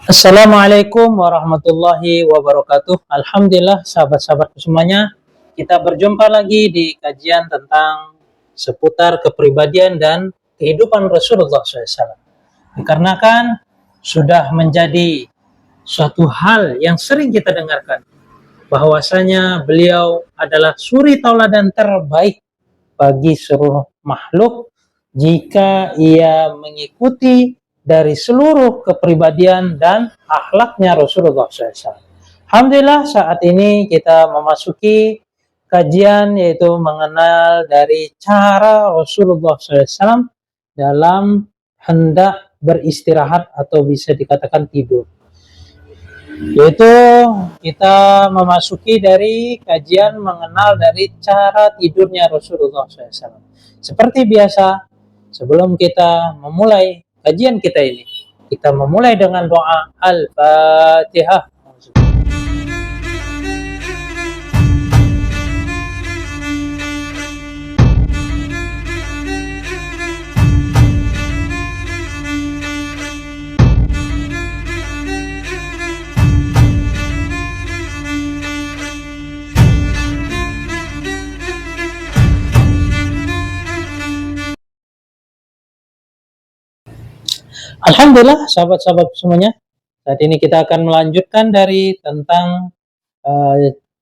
Assalamualaikum warahmatullahi wabarakatuh. Alhamdulillah sahabat-sahabatku semuanya, kita berjumpa lagi di kajian tentang seputar kepribadian dan kehidupan Rasulullah SAW. Dikarenakan sudah menjadi suatu hal yang sering kita dengarkan, bahwasanya beliau adalah suri tauladan terbaik bagi seluruh makhluk jika ia mengikuti dari seluruh kepribadian dan akhlaknya Rasulullah SAW. Alhamdulillah saat ini kita memasuki kajian yaitu mengenal dari cara Rasulullah SAW dalam hendak beristirahat atau bisa dikatakan tidur. Yaitu kita memasuki dari kajian mengenal dari cara tidurnya Rasulullah SAW. Seperti biasa, sebelum kita memulai kajian kita ini, kita memulai dengan doa Al-Fatihah. Alhamdulillah sahabat-sahabat semuanya, saat ini kita akan melanjutkan dari tentang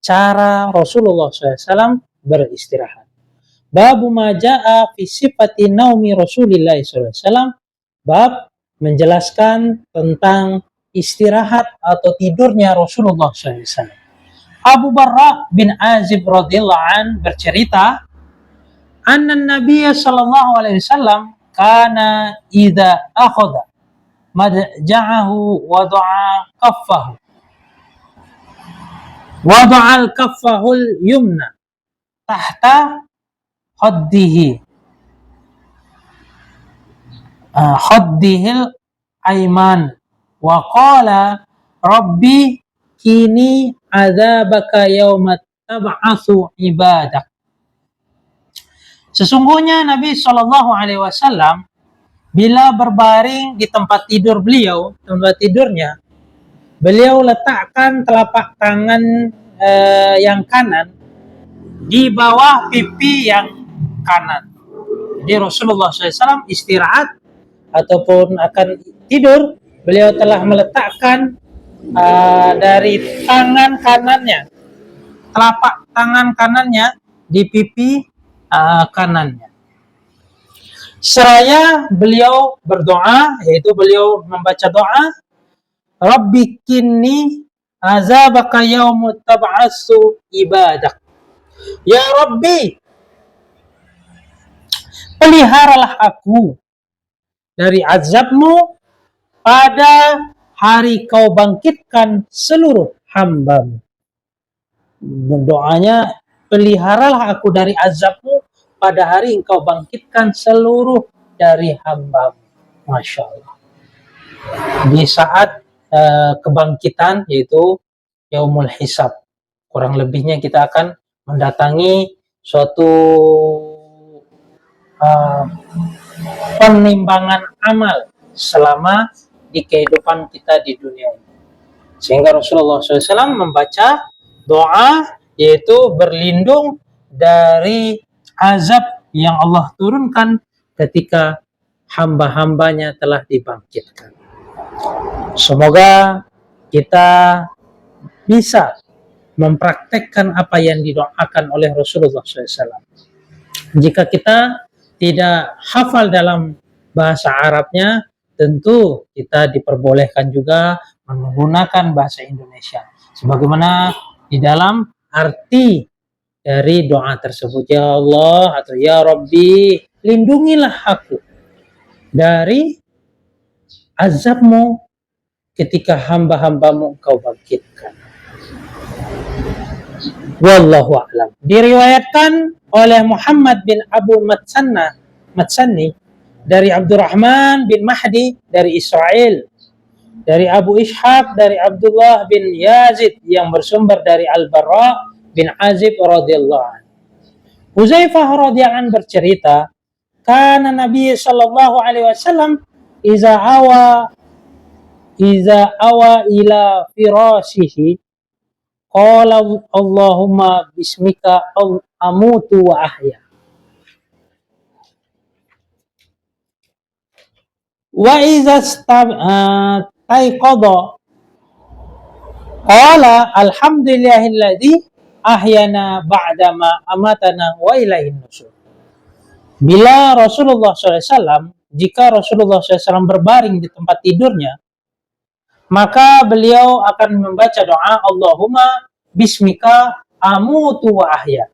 cara Rasulullah SAW beristirahat. Babu maja'a fi sifati naumi Rasulillah SAW. Bab menjelaskan tentang istirahat atau tidurnya Rasulullah SAW. Abu Barra bin Azib radhiyallahu an bercerita, anna Nabiya sallallahu alaihi wasallam kana idza akhadha madja'ahu wada'a al-kaffahul yumna tahta khaddihil ayman wa qala rabbi kini adzabaka yaumat tab'atsu ibadak. Sesungguhnya Nabi Shallallahu Alaihi Wasallam bila berbaring di tempat tidur beliau, tempat tidurnya, beliau letakkan telapak tangan yang kanan di bawah pipi yang kanan. Jadi Rasulullah SAW istirahat ataupun akan tidur, beliau telah meletakkan dari tangan kanannya, telapak tangan kanannya di pipi kanannya. Seraya beliau berdoa, yaitu beliau membaca doa, Rabbi kinni azabaka yaumut tab'atsu ibadak. Ya Rabbi, peliharalah aku dari azabmu pada hari kau bangkitkan seluruh hambamu. Doanya, peliharalah aku dari azabmu pada hari engkau bangkitkan seluruh dari hambamu. Masya Allah. Di saat kebangkitan, yaitu Yaumul Hisab, kurang lebihnya kita akan mendatangi suatu penimbangan amal selama di kehidupan kita di dunia ini. Sehingga Rasulullah SAW membaca doa, yaitu berlindung dari azab yang Allah turunkan ketika hamba-hambanya telah dibangkitkan. Semoga kita bisa mempraktekkan apa yang didoakan oleh Rasulullah SAW. Jika kita tidak hafal dalam bahasa Arabnya, tentu kita diperbolehkan juga menggunakan bahasa Indonesia. Sebagaimana di dalam arti dari doa tersebut, ya Allah atau ya Rabbi, lindungilah aku dari azabmu ketika hamba-hambamu engkau bangkitkan. Wallahu a'lam. Diriwayatkan oleh Muhammad bin Abu Matsanni dari Abdurrahman bin Mahdi dari Israel, dari Abu Ishaq dari Abdullah bin Yazid yang bersumber dari Al-Barra bin Azib radhiyallahu anhu. Huzaifah radhiyallahu anhu bercerita, kana Nabi sallallahu alaihi wasallam iza awa iza awa ila firashihi qala Allahumma bismika amutu wa ahya. Wa iza taiqadha qala alhamdulillahilladzi ahyana ba'dama amatana wa ilaihin nusyur. Bila Rasulullah SAW, jika Rasulullah SAW berbaring di tempat tidurnya, maka beliau akan membaca doa Allahumma bismika amutu wa ahya.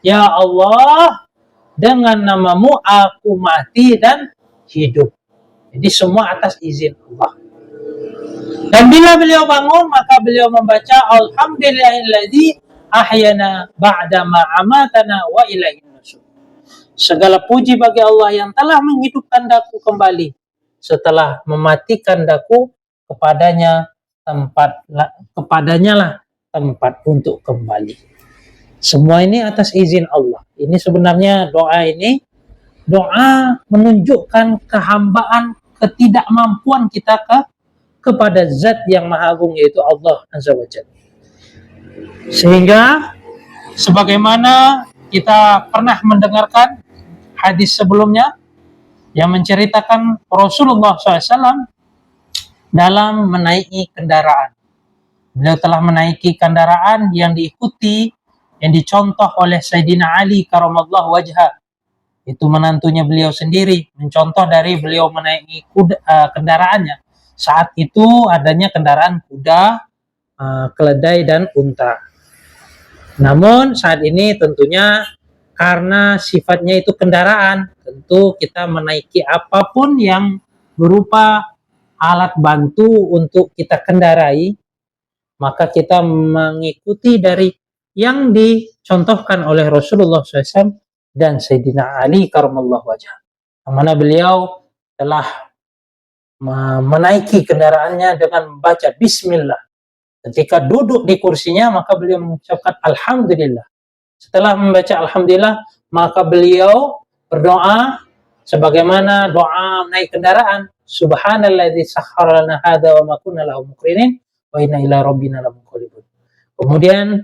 Ya Allah, dengan namamu aku mati dan hidup. Jadi semua atas izin Allah. Dan bila beliau bangun, maka beliau membaca alhamdulillahilladzi ahyana ba'dama amatana wa ilaihin nusyur. Segala puji bagi Allah yang telah menghidupkan daku kembali setelah mematikan daku, kepadanya lah tempat untuk kembali. Semua ini atas izin Allah. Ini sebenarnya doa ini doa menunjukkan kehambaan, ketidakmampuan kita kepada Zat yang Maha Agung, yaitu Allah Azza wa Jalla. Sehingga sebagaimana kita pernah mendengarkan hadis sebelumnya yang menceritakan Rasulullah SAW dalam menaiki kendaraan. Beliau telah menaiki kendaraan yang diikuti, yang dicontoh oleh Sayyidina Ali karamallahu wajhah. Itu menantunya beliau sendiri, mencontoh dari beliau menaiki kendaraannya. Saat itu adanya kendaraan kuda, keledai, dan unta. Namun saat ini tentunya karena sifatnya itu kendaraan, tentu kita menaiki apapun yang berupa alat bantu untuk kita kendarai, maka kita mengikuti dari yang dicontohkan oleh Rasulullah SAW dan Sayyidina Ali karamallahu wajhah. Mana beliau telah menaiki kendaraannya dengan membaca Bismillah. Ketika duduk di kursinya, maka beliau mengucapkan Alhamdulillah. Setelah membaca Alhamdulillah, maka beliau berdoa sebagaimana doa naik kendaraan. Subhanalladzi sakhkhara lana hadza wa ma kunna lahu muqrinin wa inna ila rabbina lamunqalibun. Kemudian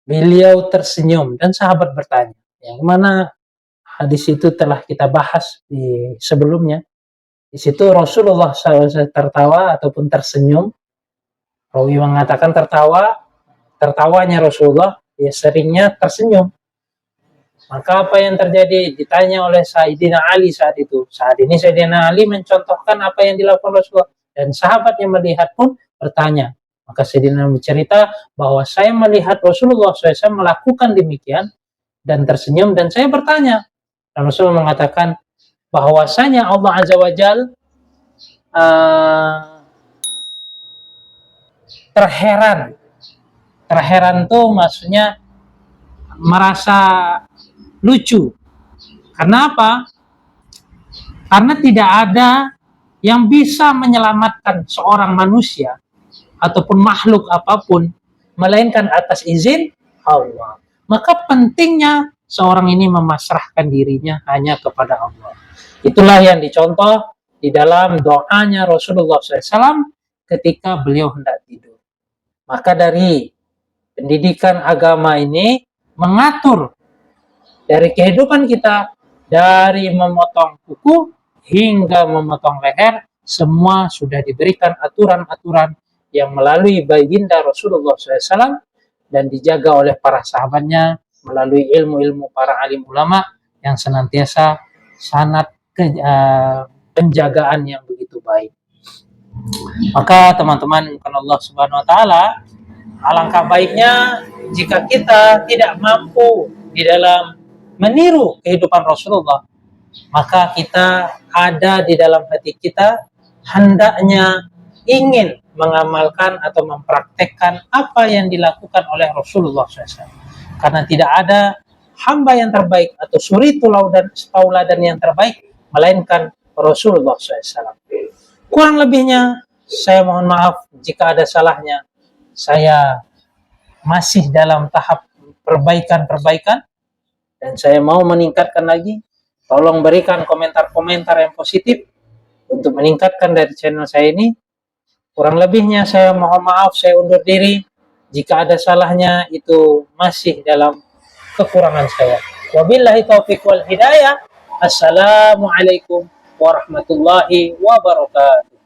beliau tersenyum dan sahabat bertanya, yang mana hadis itu telah kita bahas di sebelumnya. Di situ Rasulullah SAW tertawa ataupun tersenyum. Rawi mengatakan tertawanya Rasulullah ya seringnya tersenyum. Maka apa yang terjadi? Ditanya oleh Sayyidina Ali saat itu. Saat ini Sayyidina Ali mencontohkan apa yang dilakukan Rasulullah, dan sahabat yang melihat pun bertanya. Maka Sayyidina Ali bercerita bahwa saya melihat Rasulullah SAW melakukan demikian dan tersenyum, dan saya bertanya. Dan Rasulullah mengatakan bahwasanya Allah Azza wa Jalla terheran tuh maksudnya merasa lucu. Karena apa? Karena tidak ada yang bisa menyelamatkan seorang manusia ataupun makhluk apapun melainkan atas izin Allah. Maka pentingnya seorang ini memasrahkan dirinya hanya kepada Allah. Itulah yang dicontoh di dalam doanya Rasulullah SAW ketika beliau hendak tidur. Maka dari pendidikan agama ini mengatur dari kehidupan kita, dari memotong kuku hingga memotong leher, semua sudah diberikan aturan-aturan yang melalui baginda Rasulullah SAW dan dijaga oleh para sahabatnya melalui ilmu-ilmu para alim ulama yang senantiasa sangat penjagaan yang begitu baik. Maka teman-teman, bukan Allah Subhanahu wa Ta'ala, alangkah baiknya jika kita tidak mampu di dalam meniru kehidupan Rasulullah, maka kita ada di dalam hati kita hendaknya ingin mengamalkan atau mempraktekkan apa yang dilakukan oleh Rasulullah SAW. Karena tidak ada hamba yang terbaik atau suri tauladan yang terbaik melainkan Rasulullah SAW. Kurang lebihnya saya mohon maaf jika ada salahnya. Saya masih dalam tahap perbaikan dan saya mau meningkatkan lagi. Tolong berikan komentar-komentar yang positif untuk meningkatkan dari channel saya ini. Kurang lebihnya saya mohon maaf, saya undur diri. Jika ada salahnya itu masih dalam kekurangan saya. Wabillahi taufiq wal hidayah. Assalamualaikum warahmatullahi wabarakatuh.